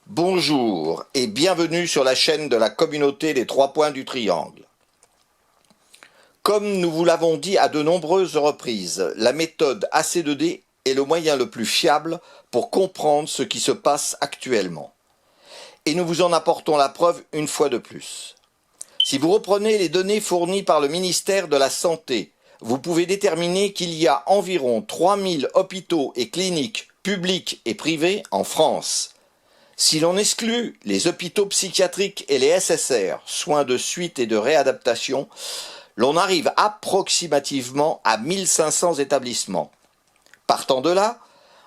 Bonjour et bienvenue sur la chaîne de la communauté des 3 points du triangle. Comme nous vous l'avons dit à de nombreuses reprises, la méthode AC2D est le moyen le plus fiable pour comprendre ce qui se passe actuellement. Et nous vous en apportons la preuve une fois de plus. Si vous reprenez les données fournies par le ministère de la Santé, vous pouvez déterminer qu'il y a environ 3000 hôpitaux et cliniques publics et privés en France. Si l'on exclut les hôpitaux psychiatriques et les SSR, soins de suite et de réadaptation, l'on arrive approximativement à 1500 établissements. Partant de là,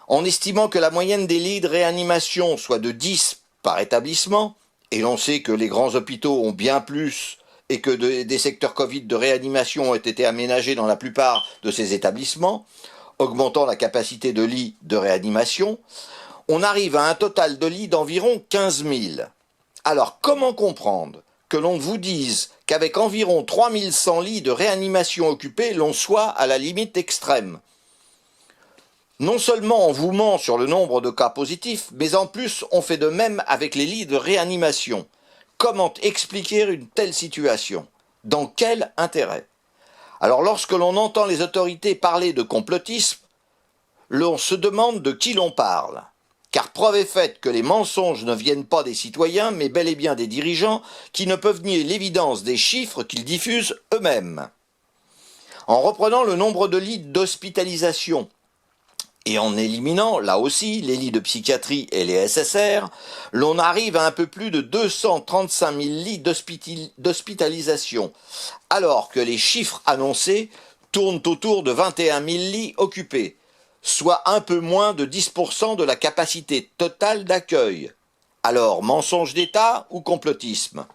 en estimant que la moyenne des lits de réanimation soit de 10 par établissement, et l'on sait que les grands hôpitaux ont bien plus et que des secteurs Covid de réanimation ont été aménagés dans la plupart de ces établissements, augmentant la capacité de lits de réanimation, on arrive à un total de lits d'environ 15 000. Alors comment comprendre que l'on vous dise qu'avec environ 3100 lits de réanimation occupés, l'on soit à la limite extrême? Non seulement on vous ment sur le nombre de cas positifs, mais en plus on fait de même avec les lits de réanimation. Comment expliquer une telle situation? Dans quel intérêt? Alors lorsque l'on entend les autorités parler de complotisme, l'on se demande de qui l'on parle. Car preuve est faite que les mensonges ne viennent pas des citoyens, mais bel et bien des dirigeants qui ne peuvent nier l'évidence des chiffres qu'ils diffusent eux-mêmes. En reprenant le nombre de lits d'hospitalisation et en éliminant, là aussi, les lits de psychiatrie et les SSR, l'on arrive à un peu plus de 235 000 lits d'hospitalisation, alors que les chiffres annoncés tournent autour de 21 000 lits occupés, soit un peu moins de 10% de la capacité totale d'accueil. Alors, mensonge d'État ou complotisme?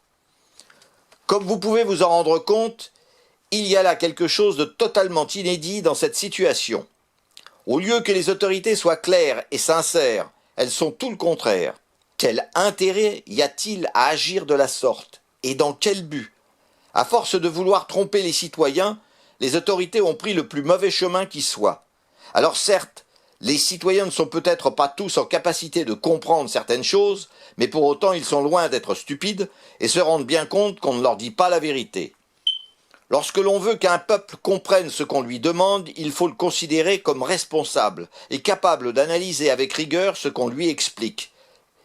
Comme vous pouvez vous en rendre compte, il y a là quelque chose de totalement inédit dans cette situation. Au lieu que les autorités soient claires et sincères, elles sont tout le contraire. Quel intérêt y a-t-il à agir de la sorte? Et dans quel but? À force de vouloir tromper les citoyens, les autorités ont pris le plus mauvais chemin qui soit. Alors certes, les citoyens ne sont peut-être pas tous en capacité de comprendre certaines choses, mais pour autant ils sont loin d'être stupides et se rendent bien compte qu'on ne leur dit pas la vérité. Lorsque l'on veut qu'un peuple comprenne ce qu'on lui demande, il faut le considérer comme responsable et capable d'analyser avec rigueur ce qu'on lui explique.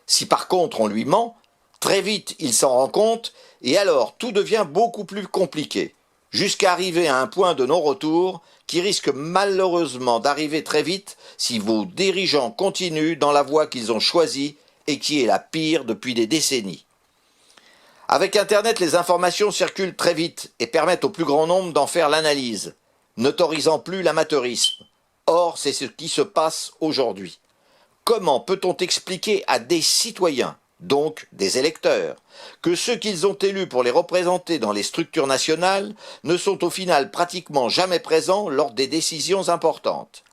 Si par contre on lui ment, très vite il s'en rend compte et alors tout devient beaucoup plus compliqué, jusqu'à arriver à un point de non-retour qui risque malheureusement d'arriver très vite si vos dirigeants continuent dans la voie qu'ils ont choisie et qui est la pire depuis des décennies. Avec Internet, les informations circulent très vite et permettent au plus grand nombre d'en faire l'analyse, n'autorisant plus l'amateurisme. Or, c'est ce qui se passe aujourd'hui. Comment peut-on expliquer à des citoyens, donc des électeurs, que ceux qu'ils ont élus pour les représenter dans les structures nationales ne sont au final pratiquement jamais présents lors des décisions importantes?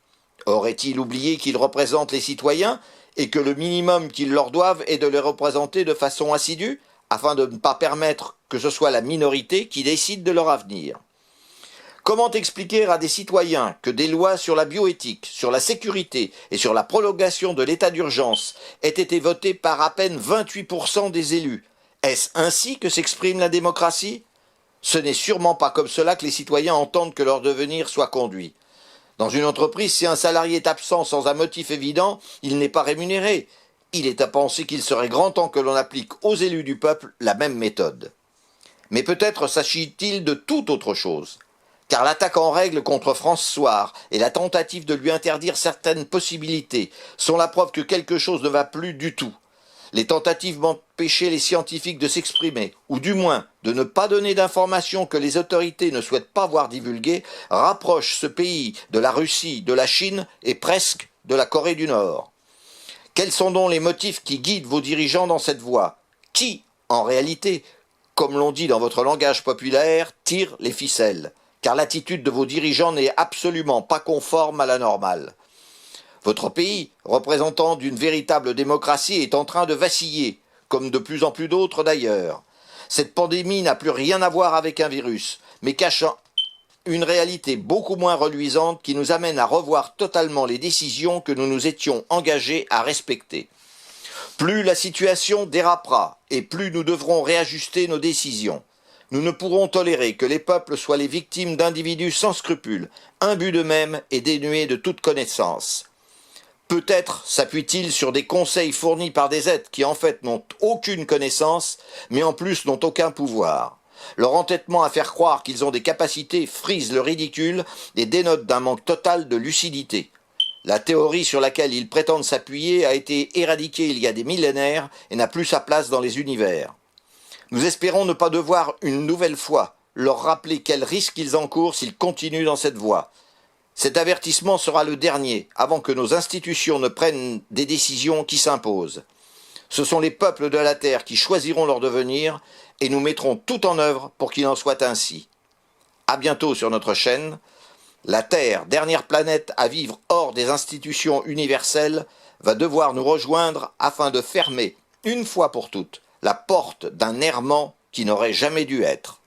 Auraient-ils oublié qu'ils représentent les citoyens et que le minimum qu'ils leur doivent est de les représenter de façon assidue, afin de ne pas permettre que ce soit la minorité qui décide de leur avenir? Comment expliquer à des citoyens que des lois sur la bioéthique, sur la sécurité et sur la prolongation de l'état d'urgence aient été votées par à peine 28% des élus? Est-ce ainsi que s'exprime la démocratie? Ce n'est sûrement pas comme cela que les citoyens entendent que leur devenir soit conduit. Dans une entreprise, si un salarié est absent sans un motif évident, il n'est pas rémunéré. Il est à penser qu'il serait grand temps que l'on applique aux élus du peuple la même méthode. Mais peut-être s'agit-il de toute autre chose. Car l'attaque en règle contre François et la tentative de lui interdire certaines possibilités sont la preuve que quelque chose ne va plus du tout. Les tentatives d'empêcher les scientifiques de s'exprimer, ou du moins de ne pas donner d'informations que les autorités ne souhaitent pas voir divulguées, rapprochent ce pays de la Russie, de la Chine et presque de la Corée du Nord. Quels sont donc les motifs qui guident vos dirigeants dans cette voie? Qui, en réalité, comme l'on dit dans votre langage populaire, tire les ficelles? Car l'attitude de vos dirigeants n'est absolument pas conforme à la normale. Votre pays, représentant d'une véritable démocratie, est en train de vaciller, comme de plus en plus d'autres d'ailleurs. Cette pandémie n'a plus rien à voir avec un virus, mais cache une réalité beaucoup moins reluisante qui nous amène à revoir totalement les décisions que nous nous étions engagés à respecter. Plus la situation dérapera et plus nous devrons réajuster nos décisions. Nous ne pourrons tolérer que les peuples soient les victimes d'individus sans scrupules, imbus d'eux-mêmes et dénués de toute connaissance. Peut-être s'appuie-t-il sur des conseils fournis par des êtres qui en fait n'ont aucune connaissance, mais en plus n'ont aucun pouvoir. Leur entêtement à faire croire qu'ils ont des capacités frise le ridicule et dénote d'un manque total de lucidité. La théorie sur laquelle ils prétendent s'appuyer a été éradiquée il y a des millénaires et n'a plus sa place dans les univers. Nous espérons ne pas devoir une nouvelle fois leur rappeler quels risques ils encourent s'ils continuent dans cette voie. Cet avertissement sera le dernier, avant que nos institutions ne prennent des décisions qui s'imposent. Ce sont les peuples de la Terre qui choisiront leur devenir, et nous mettrons tout en œuvre pour qu'il en soit ainsi. À bientôt sur notre chaîne. La Terre, dernière planète à vivre hors des institutions universelles, va devoir nous rejoindre afin de fermer, une fois pour toutes, la porte d'un errement qui n'aurait jamais dû être.